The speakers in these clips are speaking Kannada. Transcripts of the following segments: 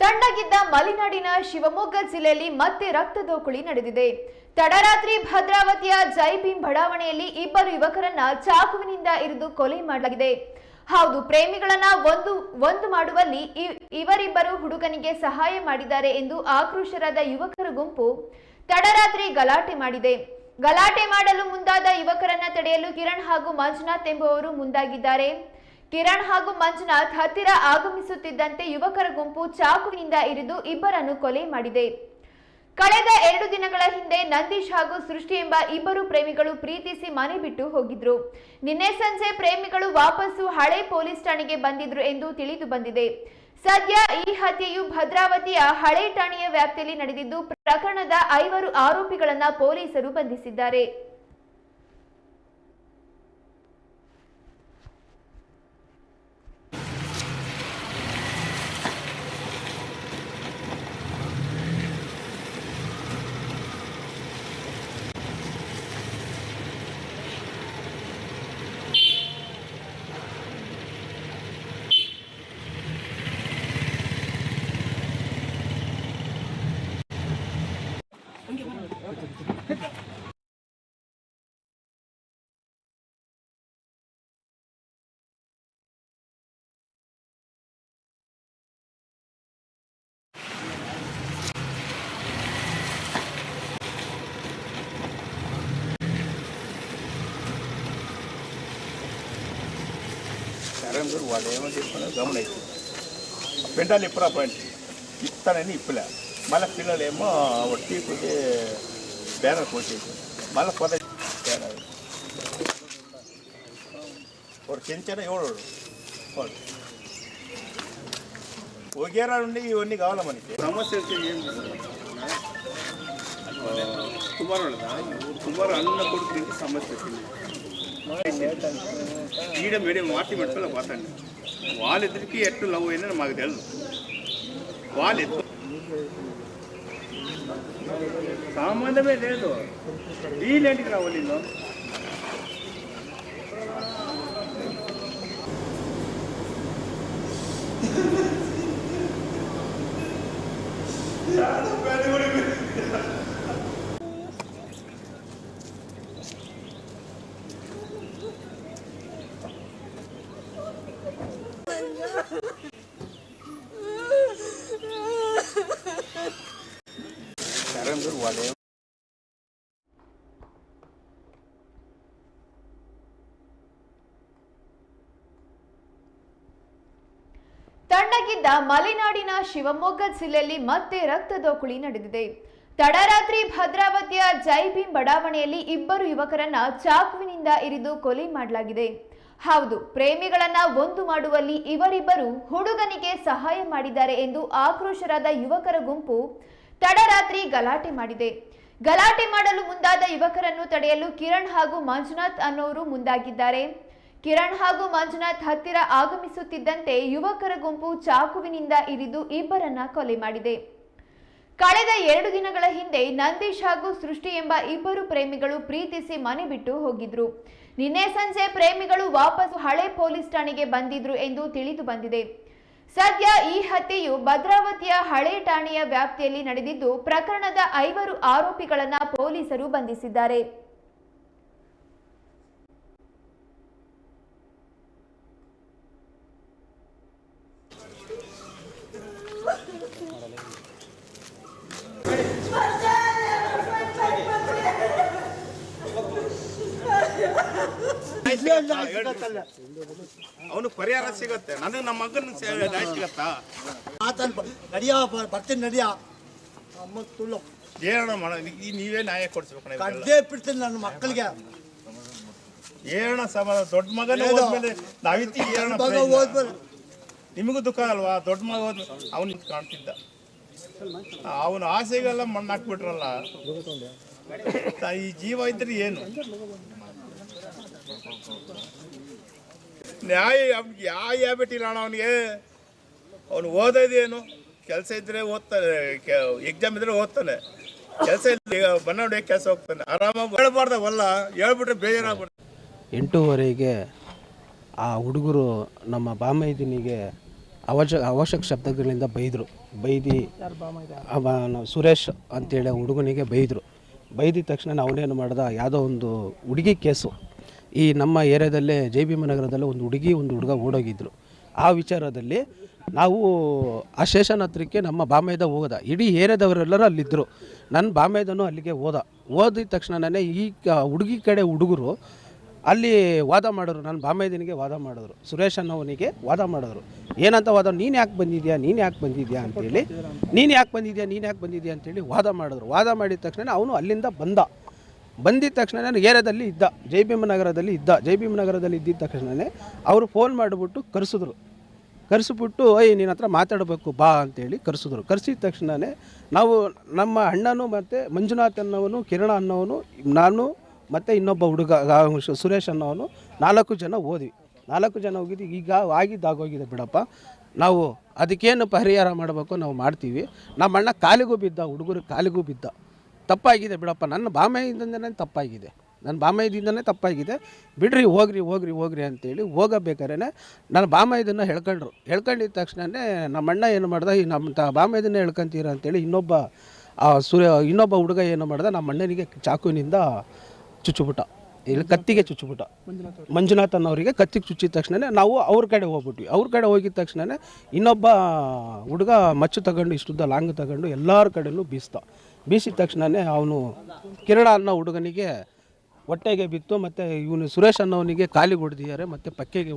ತಣ್ಣಗಿದ್ದ ಮಲೆನಾಡಿನ ಶಿವಮೊಗ್ಗ ಜಿಲ್ಲೆಯಲ್ಲಿ ಮತ್ತೆ ರಕ್ತದೋಕುಳಿ ನಡೆದಿದೆ. ತಡರಾತ್ರಿ ಭದ್ರಾವತಿಯ ಜೈ ಭೀಮ್ ಬಡಾವಣೆಯಲ್ಲಿ ಇಬ್ಬರು ಯುವಕರನ್ನ ಚಾಕುವಿನಿಂದ ಇರಿದು ಕೊಲೆ ಮಾಡಲಾಗಿದೆ. ಹೌದು, ಪ್ರೇಮಿಗಳನ್ನ ಒಂದು ಮಾಡುವಲ್ಲಿ ಇವರಿಬ್ಬರು ಹುಡುಗನಿಗೆ ಸಹಾಯ ಮಾಡಿದ್ದಾರೆ ಎಂದು ಆಕ್ರೋಶರಾದ ಯುವಕರ ಗುಂಪು ತಡರಾತ್ರಿ ಗಲಾಟೆ ಮಾಡಿದೆ. ಗಲಾಟೆ ಮಾಡಲು ಮುಂದಾದ ಯುವಕರನ್ನ ತಡೆಯಲು ಕಿರಣ್ ಹಾಗೂ ಮಂಜುನಾಥ್ ಎಂಬುವವರು ಮುಂದಾಗಿದ್ದಾರೆ. ಕಿರಣ್ ಹಾಗೂ ಮಂಜುನಾಥ್ ಹತ್ತಿರ ಆಗಮಿಸುತ್ತಿದ್ದಂತೆ ಯುವಕರ ಗುಂಪು ಚಾಕುವಿನಿಂದ ಇರಿದು ಇಬ್ಬರನ್ನು ಕೊಲೆ ಮಾಡಿದೆ. ಕಳೆದ 2 ದಿನಗಳ ಹಿಂದೆ ನಂದೀಶ್ ಹಾಗೂ ಸೃಷ್ಟಿ ಎಂಬ ಇಬ್ಬರು ಪ್ರೇಮಿಗಳು ಪ್ರೀತಿಸಿ ಮನೆ ಬಿಟ್ಟು ಹೋಗಿದ್ರು. ನಿನ್ನೆ ಸಂಜೆ ಪ್ರೇಮಿಗಳು ವಾಪಸ್ಸು ಹಳೆ ಪೊಲೀಸ್ ಠಾಣೆಗೆ ಬಂದಿದ್ರು ಎಂದು ತಿಳಿದು ಬಂದಿದೆ. ಸದ್ಯ ಈ ಹತ್ಯೆಯು ಭದ್ರಾವತಿಯ ಹಳೆ ಠಾಣೆಯ ವ್ಯಾಪ್ತಿಯಲ್ಲಿ ನಡೆದಿದ್ದು, ಪ್ರಕರಣದ 5 ಆರೋಪಿಗಳನ್ನ ಪೊಲೀಸರು ಬಂಧಿಸಿದ್ದಾರೆ. వాళ్ళు ఏమో చేసుకున్నా గమనించి పెంటాలు ఇప్పుడు పాయింట్ ఇస్తానని ఇప్పులే మళ్ళీ పిల్లలేమో టీ కొద్ది బ్యానర్ కొట్టేసి మళ్ళీ కొత్త ఒక చెంచాన ఎవడు ఒకేరా నుండి ఇవన్నీ కావాలా మనకి సమస్య ఏం కుమారు అన్న కొడుకు సమస్య వచ్చింది. ఈడ మీడియం వాటి మెట్టులో పోతాండి. వాళ్ళిద్దరికి ఎట్టు లవ్ అయినా మాకు తెలుసు. వాళ్ళిద్దరు సంబంధమే లేదు. వీళ్ళేంటికి రావాలి వీళ్ళు ತಣ್ಣಗಿದ್ದ ಮಲೆನಾಡಿನ ಶಿವಮೊಗ್ಗ ಜಿಲ್ಲೆಯಲ್ಲಿ ಮತ್ತೆ ರಕ್ತದೋಕುಳಿ ನಡೆದಿದೆ. ತಡರಾತ್ರಿ ಭದ್ರಾವತಿಯ ಜೈ ಭೀಮ್ ಬಡಾವಣೆಯಲ್ಲಿ ಇಬ್ಬರು ಯುವಕರನ್ನ ಚಾಕುವಿನಿಂದ ಇರಿದು ಕೊಲೆ ಮಾಡಲಾಗಿದೆ. ಹೌದು, ಪ್ರೇಮಿಗಳನ್ನ ಒಂದು ಮಾಡುವಲ್ಲಿ ಇವರಿಬ್ಬರು ಹುಡುಗನಿಗೆ ಸಹಾಯ ಮಾಡಿದ್ದಾರೆ ಎಂದು ಆಕ್ರೋಶರಾದ ಯುವಕರ ಗುಂಪು ತಡರಾತ್ರಿ ಗಲಾಟೆ ಮಾಡಿದೆ. ಗಲಾಟೆ ಮಾಡಲು ಮುಂದಾದ ಯುವಕರನ್ನು ತಡೆಯಲು ಕಿರಣ್ ಹಾಗೂ ಮಂಜುನಾಥ್ ಅನ್ನೋರು ಮುಂದಾಗಿದ್ದಾರೆ. ಕಿರಣ್ ಹಾಗೂ ಮಂಜುನಾಥ್ ಹತ್ತಿರ ಆಗಮಿಸುತ್ತಿದ್ದಂತೆ ಯುವಕರ ಗುಂಪು ಚಾಕುವಿನಿಂದ ಇರಿದು ಇಬ್ಬರನ್ನ ಕೊಲೆ ಮಾಡಿದೆ. ಕಳೆದ 2 ದಿನಗಳ ಹಿಂದೆ ನಂದೀಶ್ ಹಾಗೂ ಸೃಷ್ಟಿ ಎಂಬ ಇಬ್ಬರು ಪ್ರೇಮಿಗಳು ಪ್ರೀತಿಸಿ ಮನೆ ಬಿಟ್ಟು ಹೋಗಿದ್ರು. ನಿನ್ನೆ ಸಂಜೆ ಪ್ರೇಮಿಗಳು ವಾಪಸ್ಸು ಹಳೆ ಪೊಲೀಸ್ ಠಾಣೆಗೆ ಬಂದಿದ್ರು ಎಂದು ತಿಳಿದು ಬಂದಿದೆ. ಸದ್ಯ ಈ ಹತ್ಯೆಯು ಭದ್ರಾವತಿಯ ಹಳೆ ಠಾಣೆಯ ವ್ಯಾಪ್ತಿಯಲ್ಲಿ ನಡೆದಿದ್ದು, ಪ್ರಕರಣದ 5 ಆರೋಪಿಗಳನ್ನ ಪೊಲೀಸರು ಬಂಧಿಸಿದ್ದಾರೆ. ಅವನು ಪರಿಹಾರ ಸಿಗುತ್ತೆ. ನನಗೆ ನಮ್ಮ ಮಗನ ಸಿಗತ್ತಾ ಬರ್ತೀನಿ ನಡಿಯ ತುಳ್ಳು ಏನ ನೀವೇ ನ್ಯಾಯ ಕೊಡ್ಸ್ಬೇಕು. ಕಡ್ಡೆ ಬಿಡ್ತೀನಿ ನನ್ನ ಮಕ್ಕಳಿಗೆ. ಏನ ಸಮ ದೊಡ್ಡ ಮಗನೇ ಹೋದ್ಮೇಲೆ ನಾವಿತ್ತಿ ಹೋದ್ಮೇಲೆ ನಿಮಗೂ ದುಃಖ ಅಲ್ವಾ? ದೊಡ್ಡ ಮಗ ಹೋದ್ಮೇಲೆ ಅವನು ಕಾಣ್ತಿದ್ದ. ಅವನ ಆಸೆಗೆಲ್ಲ ಮಣ್ಣಾಕ್ಬಿಟ್ರಲ್ಲ. ಈ ಜೀವ ಇದ್ರೆ ಏನು ನ್ಯಾಯ? ಯಾವ ಹ್ಯಾಬಿಟಿಲ್ಲ ಅಣ್ಣ ಅವನಿಗೆ. ಅವನು ಓದೋದೇನು? ಕೆಲಸ ಇದ್ರೆ ಓದ್ತಾನೆ, ಎಕ್ಸಾಮ್ ಇದ್ರೆ ಓದ್ತಾನೆ, ಕೆಲಸ ಇಲ್ಲ ಬನ್ನ ಹೊಡಿಯೋಕೆ ಕೆಲಸ ಹೋಗ್ತಾನೆ. ಆರಾಮಾಗಿ ಹೇಳ್ಬಾರ್ದವಲ್ಲ, ಹೇಳ್ಬಿಟ್ರೆ ಬೇಜಾರಾಗ್ಬಿಡ್ತಾರೆ. 8:30ಗೆ ಆ ಹುಡುಗರು ನಮ್ಮ ಬಾಮೈದಿನಿಗೆ ಅವಶ್ಯಕ ಶಬ್ದಗಳಿಂದ ಬೈದು ಸುರೇಶ್ ಅಂತೇಳಿ ಹುಡುಗನಿಗೆ ಬೈದಿದ ತಕ್ಷಣ ಅವನೇನು ಮಾಡ್ದ, ಯಾವುದೋ ಒಂದು ಹುಡುಗಿ ಕೇಸು ಈ ನಮ್ಮ ಏರಿಯಾದಲ್ಲೇ JB ನಗರದಲ್ಲೇ ಒಂದು ಹುಡುಗ ಓಡೋಗಿದ್ರು. ಆ ವಿಚಾರದಲ್ಲಿ ನಾವು ಆ ಸ್ಟೇಷನ್ ಹತ್ರಕ್ಕೆ ನಮ್ಮ ಬಾಮೈದ ಹೋದ, ಇಡೀ ಏರಿಯಾದವರೆಲ್ಲರೂ ಅಲ್ಲಿದ್ದರು. ನನ್ನ ಬಾಮೈದನು ಅಲ್ಲಿಗೆ ಓದಿದ ತಕ್ಷಣನೇ ಈ ಹುಡುಗಿ ಕಡೆ ಹುಡುಗರು ಅಲ್ಲಿ ವಾದ ಮಾಡಿದ್ರು, ನನ್ನ ಬಾಮೈದನಿಗೆ ವಾದ ಮಾಡಿದ್ರು, ಸುರೇಶ್ ಅನ್ನೋವನಿಗೆ ವಾದ ಮಾಡಿದ್ರು. ಏನಂತ ವಾದ, ನೀನು ಯಾಕೆ ಬಂದಿದ್ಯಾ ಅಂತೇಳಿ, ನೀನು ಯಾಕೆ ಬಂದಿದ್ಯಾ ಅಂತೇಳಿ ವಾದ ಮಾಡಿದ್ರು. ವಾದ ಮಾಡಿದ ತಕ್ಷಣ ಅವನು ಅಲ್ಲಿಂದ ಬಂದಿದ್ದ ತಕ್ಷಣ ಏರಿಯಾದಲ್ಲಿ ಇದ್ದ, JB ನಗರದಲ್ಲಿ ಇದ್ದಿದ್ದ ತಕ್ಷಣವೇ ಅವರು ಫೋನ್ ಮಾಡಿಬಿಟ್ಟು ಕರೆಸಿಬಿಟ್ಟು ನಿನ್ನ ಹತ್ರ ಮಾತಾಡಬೇಕು ಬಾ ಅಂತೇಳಿ ಕರೆಸಿದ ತಕ್ಷಣವೇ ನಾವು ನಮ್ಮ ಅಣ್ಣನು ಮತ್ತು ಮಂಜುನಾಥ್ ಅನ್ನೋನು, ಕಿರಣ ಅನ್ನೋನು, ನಾನು ಮತ್ತು ಇನ್ನೊಬ್ಬ ಹುಡುಗ ಸುರೇಶ್ ಅನ್ನೋನು 4 ಜನ ಹೋಗಿದ್ವಿ. ಈಗ ಆಗಿದ್ದಾಗೋಗಿದೆ ಬಿಡಪ್ಪ, ನಾವು ಅದಕ್ಕೇನು ಪರಿಹಾರ ಮಾಡಬೇಕು ನಾವು ಮಾಡ್ತೀವಿ. ನಮ್ಮ ಅಣ್ಣ ಕಾಲಿಗೂ ಬಿದ್ದ, ಹುಡುಗರು ಕಾಲಿಗೂ ಬಿದ್ದ. ತಪ್ಪಾಗಿದೆ ಬಿಡಪ್ಪ, ನನ್ನ ಬಾಮೈದಿಂದನೇ ತಪ್ಪಾಗಿದೆ, ಬಿಡ್ರಿ ಹೋಗ್ರಿ ಅಂತೇಳಿ ಹೋಗಬೇಕಾದ್ರೆ ನನ್ನ ಬಾಮೈದನ್ನು ಹೇಳ್ಕೊಂಡಿದ್ದ ತಕ್ಷಣವೇ ನಮ್ಮ ಅಣ್ಣ ಏನು ಮಾಡ್ದ, ಈ ನಮ್ಮ ಬಾಮೈದನ್ನೇ ಹೇಳ್ಕೊಂತೀರ ಅಂತೇಳಿ ಇನ್ನೊಬ್ಬ ಹುಡುಗ ಏನು ಮಾಡ್ದ, ನಮ್ಮ ಅಣ್ಣನಿಗೆ ಚಾಕುವಿನಿಂದ ಚುಚ್ಚಿಬಿಟ್ಟ, ಕತ್ತಿಗೆ ಚುಚ್ಚಿಬಿಟ್ಟ. ಮಂಜುನಾಥ್ ಅನ್ನೋರಿಗೆ ಕತ್ತಿಗೆ ಚುಚ್ಚಿದ ತಕ್ಷಣ ನಾವು ಅವ್ರ ಕಡೆ ಹೋಗಿದ ತಕ್ಷಣ ಇನ್ನೊಬ್ಬ ಹುಡುಗ ಮಚ್ಚು ತಗೊಂಡು ಇಷ್ಟುದ್ದ ಲಾಂಗ್ ತಗೊಂಡು ಎಲ್ಲರ ಕಡೆಯೂ ಬೀಸಿದ ತಕ್ಷಣವೇ ಅವನು ಕಿರಣ ಅನ್ನೋ ಹುಡುಗನಿಗೆ ಹೊಟ್ಟೆಗೆ ಬಿತ್ತು, ಮತ್ತು ಇವನು ಸುರೇಶ್ ಅನ್ನೋವನಿಗೆ ಕಾಲಿಗೆ ಹೊಡೆದಿದ್ದಾರೆ ಮತ್ತು ಪಕ್ಕೆಗೆ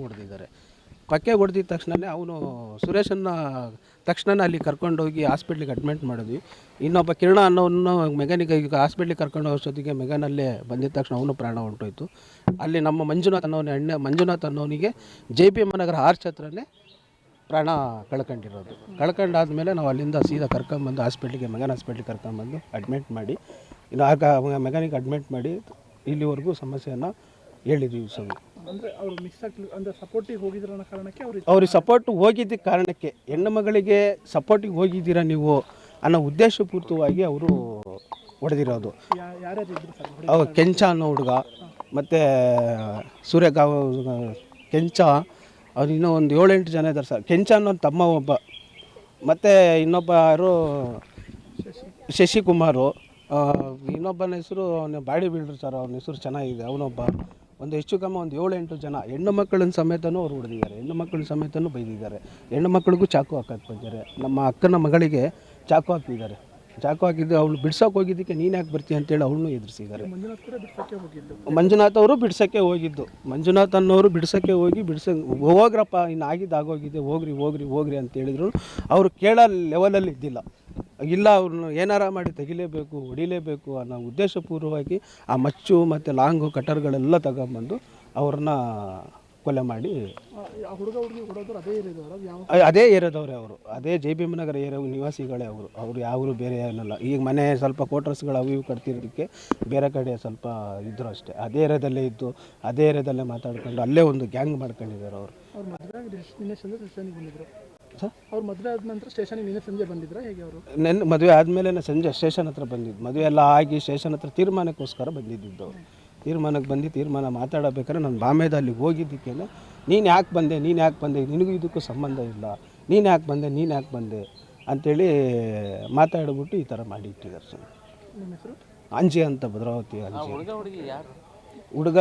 ಹೊಡೆದಿದ್ದ ತಕ್ಷಣ ಅವನು ಸುರೇಶನ್ನ ತಕ್ಷಣ ಅಲ್ಲಿ ಕರ್ಕೊಂಡೋಗಿ ಹಾಸ್ಪಿಟ್ಲಿಗೆ ಅಡ್ಮಿಟ್ ಮಾಡಿದ್ವಿ. ಇನ್ನೊಬ್ಬ ಕಿರಣ ಅನ್ನೋನು ಮೆಗನಿಗೆ ಈಗ ಹಾಸ್ಪಿಟ್ಲಿಗೆ ಕರ್ಕೊಂಡು ಹೋಗೋಷ್ಟೊತ್ತಿಗೆ ಮೆಗನಲ್ಲೇ ಬಂದಿದ್ದ ತಕ್ಷಣ ಅವನು ಪ್ರಾಣ ಹೊಂಟೋಯ್ತು. ಅಲ್ಲಿ ನಮ್ಮ ಮಂಜುನಾಥ್ ಅನ್ನೋನಿಗೆ JB ನಗರ ಆರ್ಚ್ ಹತ್ರನೇ ಪ್ರಾಣ ಕಳ್ಕೊಂಡಾದ್ಮೇಲೆ ನಾವು ಅಲ್ಲಿಂದ ಸೀದಾ ಕರ್ಕೊಂಬಂದು ಮೆಗನ್ ಹಾಸ್ಪಿಟ್ಲಿಗೆ ಕರ್ಕೊಂಬಂದು ಅಡ್ಮಿಟ್ ಮಾಡಿ, ಇನ್ನು ಮೆಗಾನಿಗೆ ಅಡ್ಮಿಟ್ ಮಾಡಿ ಇಲ್ಲಿವರೆಗೂ ಸಮಸ್ಯೆಯನ್ನು ಹೇಳಿದ್ವಿ. ಅಂದರೆ ಅವರು ಸಪೋರ್ಟಿಗೆ ಹೋಗಿದ್ರ ಕಾರಣಕ್ಕೆ ಅವ್ರಿಗೆ ಸಪೋರ್ಟ್ ಹೋಗಿದ್ದ ಕಾರಣಕ್ಕೆ, ಹೆಣ್ಣು ಮಗಳಿಗೆ ಸಪೋರ್ಟಿಗೆ ಹೋಗಿದ್ದೀರಾ ನೀವು ಅನ್ನೋ ಉದ್ದೇಶಪೂರ್ವವಾಗಿ ಅವರು ಹೊಡೆದಿರೋದು. ಕೆಂಚ ಅನ್ನೋ ಹುಡುಗ, ಮತ್ತು ಕೆಂಚ, ಅವ್ರು ಇನ್ನೂ ಒಂದು 7-8 ಜನ ಇದ್ದಾರೆ ಸರ್. ಕೆಂಚ ಅನ್ನೋ ತಮ್ಮ ಒಬ್ಬ, ಮತ್ತು ಇನ್ನೊಬ್ಬ ಯಾರು ಶಶಿಕುಮಾರು, ಇನ್ನೊಬ್ಬನ ಹೆಸರು ಬಾಡಿ ಬಿಲ್ಡರ್ ಸರ್, ಅವನ ಹೆಸರು ಚೆನ್ನಾಗಿದೆ, ಅವನೊಬ್ಬ. ಒಂದು ಹೆಚ್ಚು ಕಮ್ಮಿ ಒಂದು 7-8 ಜನ ಹೆಣ್ಣು ಮಕ್ಕಳನ್ನ ಸಮೇತನೂ ಅವ್ರು ಹೊಡೆದಿದ್ದಾರೆ, ಹೆಣ್ಣು ಮಕ್ಕಳ ಸಮೇತನೂ ಬೈದಿದ್ದಾರೆ. ಹೆಣ್ಣು ಮಕ್ಕಳಿಗೂ ಚಾಕು ಹಾಕೋದು ಬಂದಿದ್ದಾರೆ. ನಮ್ಮ ಅಕ್ಕನ ಮಗಳಿಗೆ ಚಾಕು ಹಾಕಿದ್ದು ಅವಳು ಬಿಡ್ಸೋಕೆ ಹೋಗಿದ್ದಕ್ಕೆ ನೀನು ಯಾಕೆ ಬರ್ತೀಯ ಅಂತೇಳಿ ಅವಳನ್ನೂ ಎದುರಿಸಿದ್ದಾರೆ. ಮಂಜುನಾಥ್ ಅವರು ಬಿಡ್ಸೋಕ್ಕೆ ಹೋಗಿದ್ದು, ಮಂಜುನಾಥ್ ಅನ್ನೋರು ಬಿಡ್ಸೋಕ್ಕೆ ಹೋಗಿ ಹೋಗ್ರಪ್ಪ, ಇನ್ನು ಆಗೋಗಿದೆ, ಹೋಗ್ರಿ ಅಂತ ಹೇಳಿದ್ರು. ಅವರು ಕೇಳೋ ಲೆವೆಲಲ್ಲಿ ಇದ್ದಿಲ್ಲ. ಇಲ್ಲ, ಅವ್ರನ್ನ ಏನಾರ ಮಾಡಿ ತೆಗಿಲೇಬೇಕು, ಹೊಡಿಲೇಬೇಕು ಅನ್ನೋ ಉದ್ದೇಶಪೂರ್ವವಾಗಿ ಆ ಮಚ್ಚು ಮತ್ತು ಲಾಂಗು ಕಟರ್ಗಳೆಲ್ಲ ತಗೊಂಬಂದು ಅವ್ರನ್ನ ಕೊಲೆ ಮಾಡಿ. ಅದೇ ಏರಿಯಾದವ್ರೆ ಅವರು, ಅದೇ JB ನಗರ ಏರಿಯಾ ನಿವಾಸಿಗಳೇ ಅವರು ಯಾವರು ಬೇರೆ ಏನಲ್ಲ. ಈಗ ಮನೆ ಸ್ವಲ್ಪ ಕ್ವಾರ್ಟರ್ಸ್ಗಳು ಅವು ಇವು ಕಟ್ತಿರೋದಕ್ಕೆ ಬೇರೆ ಕಡೆ ಸ್ವಲ್ಪ ಇದ್ದರು ಅಷ್ಟೇ. ಅದೇ ಏರಿಯಾದಲ್ಲೇ ಇದ್ದು ಅದೇ ಏರಿಯಾದಲ್ಲೇ ಮಾತಾಡ್ಕೊಂಡು ಅಲ್ಲೇ ಒಂದು ಗ್ಯಾಂಗ್ ಮಾಡ್ಕೊಂಡಿದ್ದಾರೆ ಅವರು. ಅವ್ರು ಮದುವೆ ಆದ ನಂತರ ಸ್ಟೇಷನಿಗೆ ಸಂಜೆ ಬಂದಿದ್ರಾ ಹೇಗೆ? ಅವರು ಮದುವೆ ಆದಮೇಲೆ ಸಂಜೆ ಸ್ಟೇಷನ್ ಹತ್ರ ಬಂದಿದ್ದು, ಮದುವೆ ಎಲ್ಲ ಆಗಿ ಸ್ಟೇಷನ್ ಹತ್ರ ತೀರ್ಮಾನಕ್ಕೋಸ್ಕರ ಬಂದಿದ್ದು. ತೀರ್ಮಾನ ಮಾತಾಡಬೇಕಾದ್ರೆ ನನ್ನ ಬಾಮೇದ ಅಲ್ಲಿಗೆ ಹೋಗಿದ್ದಕ್ಕೆ ನೀನು ಯಾಕೆ ಬಂದೆ, ನಿನಗೂ ಇದಕ್ಕೂ ಸಂಬಂಧ ಇಲ್ಲ, ನೀನು ಯಾಕೆ ಬಂದೆ ಅಂಥೇಳಿ ಮಾತಾಡ್ಬಿಟ್ಟು ಈ ಥರ ಮಾಡಿ ಇಟ್ಟಿದ್ದಾರೆ ಸರ್. ನಿಮ್ಮ ಹೆಸರು? ಅಂಜಿ ಅಂತ, ಭದ್ರಾವತಿ ಅಂಜಿ.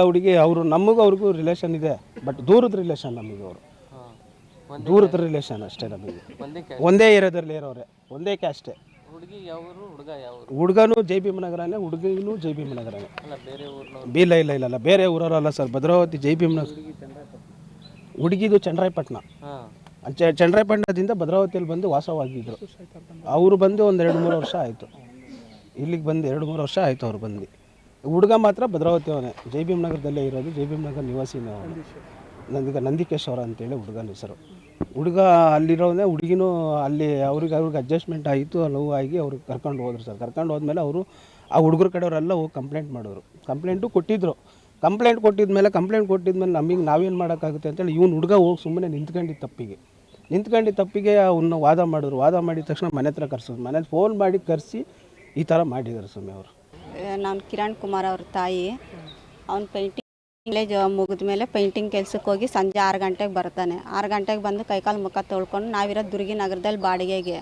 ಹುಡುಗಿ ಅವರು ನಮಗೂ ಅವ್ರಿಗೂ ರಿಲೇಷನ್ ಇದೆ, ಬಟ್ ದೂರದ ರಿಲೇಷನ್ ನಮಗೆ. ಅವರು ದೂರದ ರಿಲೇಷನ್ ಅಷ್ಟೇ ನಮಗೆ. ಒಂದೇ ಏರಿಯಾದಲ್ಲಿ ಇರೋರೆ, ಒಂದೇ ಕ್ಯಾಸ್ಟೇ. ಹುಡುಗನೂ JB ನಗರನೇ, ಹುಡುಗಿನೂ JB ನಗರನೇ. ಇಲ್ಲ ಬೇರೆ ಊರವರಲ್ಲ ಸರ್, ಭದ್ರಾವತಿ JB ನಗರ. ಹುಡುಗಿದು ಚಂದ್ರಾಯಪಟ್ಟಣದಿಂದ ಭದ್ರಾವತಿಯಲ್ಲಿ ಬಂದು ವಾಸವಾಗಿದ್ದರು. ಅವರು ಬಂದು ಒಂದು 2-3 ವರ್ಷ ಆಯಿತು, ಇಲ್ಲಿಗೆ ಬಂದು 2-3 ವರ್ಷ ಆಯಿತು ಅವ್ರು ಬಂದು. ಹುಡುಗ ಮಾತ್ರ ಭದ್ರಾವತಿಯವನೇ, JB ನಗರದಲ್ಲೇ ಇರೋದು, JB ನಗರ ನಿವಾಸಿನೇ ಅವನು. ನಂದಿಕೇಶ್ವರ ಅಂತೇಳಿ ಹುಡುಗನ ಹೆಸರು. ಹುಡುಗ ಅಲ್ಲಿರೋದೇ, ಹುಡುಗಿನೂ ಅಲ್ಲಿ ಅವ್ರಿಗೆ ಅಡ್ಜಸ್ಟ್ಮೆಂಟ್ ಆಯಿತು, ಲವ್ ಆಗಿ ಅವ್ರಿಗೆ ಕರ್ಕೊಂಡು ಹೋದ್ರು ಸರ್. ಕರ್ಕೊಂಡು ಹೋದ್ಮೇಲೆ ಅವರು ಆ ಹುಡುಗರ ಕಡೆಯವರೆಲ್ಲ ಹೋಗಿ ಕಂಪ್ಲೇಂಟ್ ಮಾಡಿದ್ರು. ಕಂಪ್ಲೇಂಟ್ ಕೊಟ್ಟಿದ್ಮೇಲೆ ನಮಗೆ ನಾವೇನು ಮಾಡೋಕ್ಕಾಗುತ್ತೆ ಅಂತೇಳಿ ಇವನು ಹುಡುಗ ಹೋಗಿ ಸುಮ್ಮನೆ ನಿಂತ್ಕೊಂಡಿದ್ದ ತಪ್ಪಿಗೆ ಅವನ್ನ ವಾದ ಮಾಡಿದ ತಕ್ಷಣ ಮನೆ ಹತ್ರ ಕರ್ಸೋದು, ಮನೇಲಿ ಫೋನ್ ಮಾಡಿ ಕರೆಸಿ ಈ ಥರ ಮಾಡಿದ್ದಾರೆ ಸ್ವಾಮಿ ಅವರು. ನಾನು ಕಿರಣ್ ಕುಮಾರ್ ಅವ್ರ ತಾಯಿ. ಅವ್ನ ಪೇಂಟಿಂಗ್ ಕಾಲೇಜ್ ಮುಗಿದ ಮೇಲೆ ಪೇಂಟಿಂಗ್ ಕೆಲ್ಸಕ್ಕೆ ಹೋಗಿ ಸಂಜೆ 6 ಗಂಟೆಗೆ ಬರ್ತಾನೆ. 6 ಗಂಟೆಗೆ ಬಂದು ಕೈಕಾಲು ಮುಖ ತೊಳ್ಕೊಂಡು ನಾವಿರೋದು ದುರ್ಗಿ ನಗರದಲ್ಲಿ ಬಾಡಿಗೆಗೆ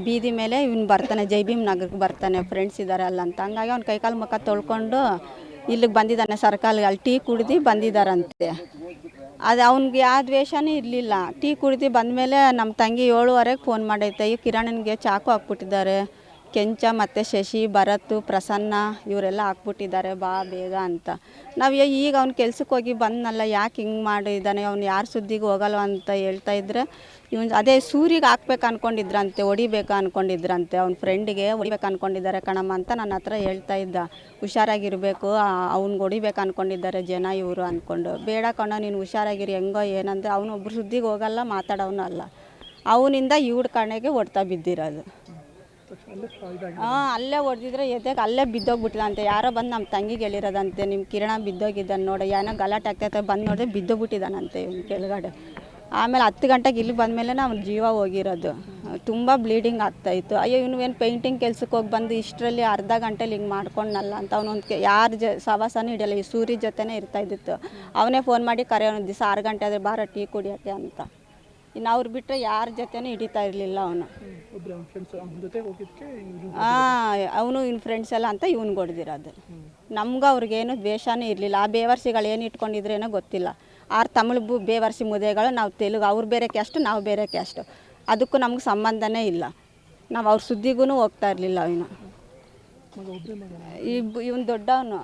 ಬೀದಿ ಮೇಲೆ ಇವ್ನು ಬರ್ತಾನೆ, ಜೈ ಭೀಮ್ ನಗರಕ್ಕೆ ಬರ್ತಾನೆ, ಫ್ರೆಂಡ್ಸ್ ಇದ್ದಾರೆ ಅಲ್ಲ ಅಂತ. ಹಂಗಾಗಿ ಅವ್ನು ಕೈಕಾಲು ಮುಖ ತೊಳ್ಕೊಂಡು ಇಲ್ಲಿಗೆ ಬಂದಿದ್ದಾನೆ, ಸರ್ಕಲ್ಗೆ. ಅಲ್ಲಿ ಟೀ ಕುಡ್ದು ಬಂದಿದ್ದಾರಂತೆ. ಅದು ಅವ್ನಿಗೆ ಯಾವ ದ್ವೇಷನೂ ಇರಲಿಲ್ಲ. ಟೀ ಕುಡ್ದು ಬಂದಮೇಲೆ ನಮ್ಮ ತಂಗಿ 7:15ಗೆ ಫೋನ್ ಮಾಡೈತೆ, ಈ ಕಿರಣನಿಗೆ ಚಾಕು ಹಾಕ್ಬಿಟ್ಟಿದ್ದಾರೆ, ಕೆಂಚ ಮತ್ತು ಶಶಿ, ಭರತ್, ಪ್ರಸನ್ನ ಇವರೆಲ್ಲ ಹಾಕ್ಬಿಟ್ಟಿದ್ದಾರೆ, ಬಾ ಬೇಗ ಅಂತ. ನಾವು ಈಗ ಅವ್ನು ಕೆಲ್ಸಕ್ಕೆ ಹೋಗಿ ಬಂದನಲ್ಲ, ಯಾಕೆ ಹಿಂಗೆ ಮಾಡಿದ್ದಾನೆ, ಅವ್ನು ಯಾರ ಸುದ್ದಿಗೆ ಹೋಗಲ್ಲ ಅಂತ ಹೇಳ್ತಾ ಇದ್ರೆ, ಇವನು ಅದೇ ಸೂರಿಗೆ ಹಾಕ್ಬೇಕು ಅಂದ್ಕೊಂಡಿದ್ರಂತೆ, ಹೊಡಿಬೇಕು ಅಂದ್ಕೊಂಡಿದ್ರಂತೆ, ಅವ್ನ ಫ್ರೆಂಡಿಗೆ ಹೊಡಿಬೇಕು ಅಂದ್ಕೊಂಡಿದ್ದಾರೆ ಕಣಮ್ಮ ಅಂತ ನನ್ನ ಹತ್ರ ಹೇಳ್ತಾ ಇದ್ದ. ಹುಷಾರಾಗಿರಬೇಕು, ಅವ್ನಿಗೆ ಹೊಡಿಬೇಕು ಅಂದ್ಕೊಂಡಿದ್ದಾರೆ ಜನ ಇವರು ಅಂದ್ಕೊಂಡು. ಬೇಡ ಕಣ ನೀನು ಹುಷಾರಾಗಿರಿ, ಹೆಂಗೋ ಏನಂದರೆ ಅವನೊಬ್ರು ಸುದ್ದಿಗೆ ಹೋಗಲ್ಲ, ಮಾತಾಡೋನು ಅಲ್ಲ. ಅವನಿಂದ ಇವ್ರ ಕಣೆಗೆ ಹೊಡ್ತಾ ಬಿದ್ದಿರೋದು. ಅಲ್ಲೇ ಹೊಡೆದಿದ್ರೆ ಎದೆಗೆ ಅಲ್ಲೇ ಬಿದ್ದೋಗ್ಬಿಟ್ಟಿದಂತೆ. ಯಾರೋ ಬಂದು ನಮ್ಮ ತಂಗಿಗೆ ಹೇಳಿರೋದಂತೆ, ನಿಮ್ಮ ಕಿರಣ ಬಿದ್ದೋಗಿದ್ದಾನೆ ನೋಡಿ, ಏನೋ ಗಲಾಟೆ ಆಗ್ತೈತೆ, ಬಂದು ನೋಡಿದ್ರೆ ಬಿದ್ದೋಗ್ಬಿಟ್ಟಿದ್ದಾನಂತೆ ಇವ್ನು ಕೆಳಗಡೆ. ಆಮೇಲೆ 10 ಗಂಟೆಗೆ ಇಲ್ಲಿ ಬಂದಮೇಲೆ ಅವ್ನ ಜೀವ ಹೋಗಿರೋದು. ತುಂಬ ಬ್ಲೀಡಿಂಗ್ ಆಗ್ತಾಯಿತ್ತು. ಅಯ್ಯೋ ಇವನು ಏನು ಪೇಂಟಿಂಗ್ ಕೆಲ್ಸಕ್ಕೆ ಹೋಗಿ ಬಂದು ಇಷ್ಟರಲ್ಲಿ ಅರ್ಧ ಗಂಟೆಲಿ ಹಿಂಗೆ ಮಾಡ್ಕೊಂಡಲ್ಲ ಅಂತ ಅವನೊಂದು ಯಾರ ಸವಾಸನೂ ಹಿಡಿಯಲ್ಲ, ಈ ಸೂರ್ಯ ಜೊತೆನೇ ಇರ್ತಾಯಿದ್ದಿತ್ತು. ಅವನೇ ಫೋನ್ ಮಾಡಿ ಒಂದು ದಿವಸ 6 ಗಂಟೆ ಆದರೆ ಬಾರ ಟೀ ಕುಡಿಯೋಕ್ಕೆ ಅಂತ. ಇನ್ನು ಅವ್ರು ಬಿಟ್ಟರೆ ಯಾರ ಜೊತೆನೂ ಹಿಡಿತಾ ಇರಲಿಲ್ಲ ಅವನು. ಅವನು ಇವ್ನ ಫ್ರೆಂಡ್ಸ್ ಎಲ್ಲ ಅಂತ ಇವ್ನಿಗೆ ಹೊಡೆದಿರೋದು. ನಮ್ಗೆ ಅವ್ರಿಗೇನು ದ್ವೇಷನೂ ಇರಲಿಲ್ಲ. ಆ ಬೇವರ್ಸಿಗಳು ಏನು ಇಟ್ಕೊಂಡಿದ್ರೇನೋ ಗೊತ್ತಿಲ್ಲ. 6 ತಮಿಳು ಬೇವರ್ಸಿ ಮುದೆಗಳು, ನಾವು ತೆಲುಗು, ಅವ್ರು ಬೇರೆ ಕ್ಯಾಸ್ಟು, ನಾವು ಬೇರೆ ಕ್ಯಾಸ್ಟು. ಅದಕ್ಕೂ ನಮ್ಗೆ ಸಂಬಂಧನೇ ಇಲ್ಲ. ನಾವು ಅವ್ರ ಸುದ್ದಿಗೂ ಹೋಗ್ತಾ ಇರಲಿಲ್ಲ. ಅವನು ಇವನು ದೊಡ್ಡವನು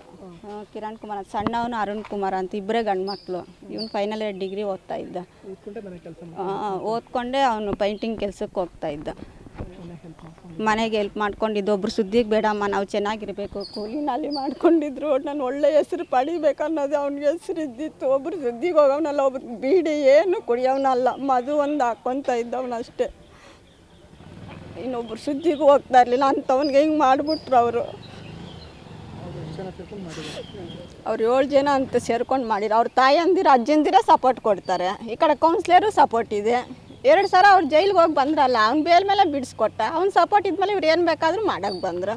ಕಿರಣ್ ಕುಮಾರ್, ಸಣ್ಣವನು ಅರುಣ್ ಕುಮಾರ್ ಅಂತ, ಇಬ್ಬರೇ ಗಂಡು ಮಕ್ಕಳು. ಇವನು ಫೈನಲ್ ಇಯರ್ ಡಿಗ್ರಿ ಓದ್ತಾ ಇದ್ದ. ಓದ್ಕೊಂಡೇ ಅವನು ಪೇಂಟಿಂಗ್ ಕೆಲ್ಸಕ್ಕೆ ಹೋಗ್ತಾ ಇದ್ದ. ಮನೆಗೆ ಹೆಲ್ಪ್ ಮಾಡ್ಕೊಂಡಿದ್ದು. ಒಬ್ರು ಸುದ್ದಿಗೆ ಬೇಡಮ್ಮ, ನಾವು ಚೆನ್ನಾಗಿರಬೇಕು, ಕೂಲಿ ನಾಲಿ ಮಾಡ್ಕೊಂಡಿದ್ರು, ನಾನು ಒಳ್ಳೆ ಹೆಸರು ಪಡಿಬೇಕು ಅನ್ನೋದು ಅವ್ನಿಗೆ ಹೆಸರು ಇದ್ದಿತ್ತು. ಒಬ್ರು ಸುದ್ದಿಗೆ ಹೋಗೋನಲ್ಲ, ಒಬ್ರು ಬೀಡಿ ಏನು ಕುಡಿಯೋನಲ್ಲ, ಮದು ಒಂದು ಹಾಕ್ಕೊತ ಇದ್ದವನು ಅಷ್ಟೇ. ಇನ್ನೊಬ್ರು ಸುದ್ದಿಗೂ ಹೋಗ್ತಾ ಇರಲಿಲ್ಲ. ಅಂಥವ್ನಿಗೆ ಹಿಂಗೆ ಮಾಡಿಬಿಟ್ರು ಅವರು. ಅವ್ರು 7 ಜನ ಅಂತ ಸೇರ್ಕೊಂಡು ಮಾಡಿದ್ರು. ಅವ್ರ ತಾಯಿ ಅಂದಿರ ಅಜ್ಜಂದಿರ ಸಪೋರ್ಟ್ ಕೊಡ್ತಾರೆ, ಈ ಕಡೆ ಕೌನ್ಸಿಲರು ಸಪೋರ್ಟ್ ಇದೆ. 2 ಸಲ ಅವ್ರು ಜೈಲಿಗೆ ಹೋಗಿ ಬಂದ್ರಲ್ಲ, ಅವ್ನ ಬೇಲ್ ಮೇಲೆ ಬಿಡಿಸ್ಕೊಟ್ಟ. ಅವ್ನು ಸಪೋರ್ಟ್ ಇದ್ಮೇಲೆ ಇವ್ರು ಏನು ಬೇಕಾದರೂ ಮಾಡೋಕ್ಕೆ ಬಂದರು.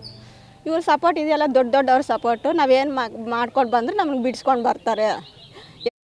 ಇವ್ರ ಸಪೋರ್ಟ್ ಇದೆಯಲ್ಲ, ದೊಡ್ಡವ್ರ ಸಪೋರ್ಟು, ನಾವೇನು ಮಾಡ್ಕೊಂಡು ಬಂದ್ರೆ ನಮ್ಗೆ ಬಿಡಿಸ್ಕೊಂಡು ಬರ್ತಾರೆ.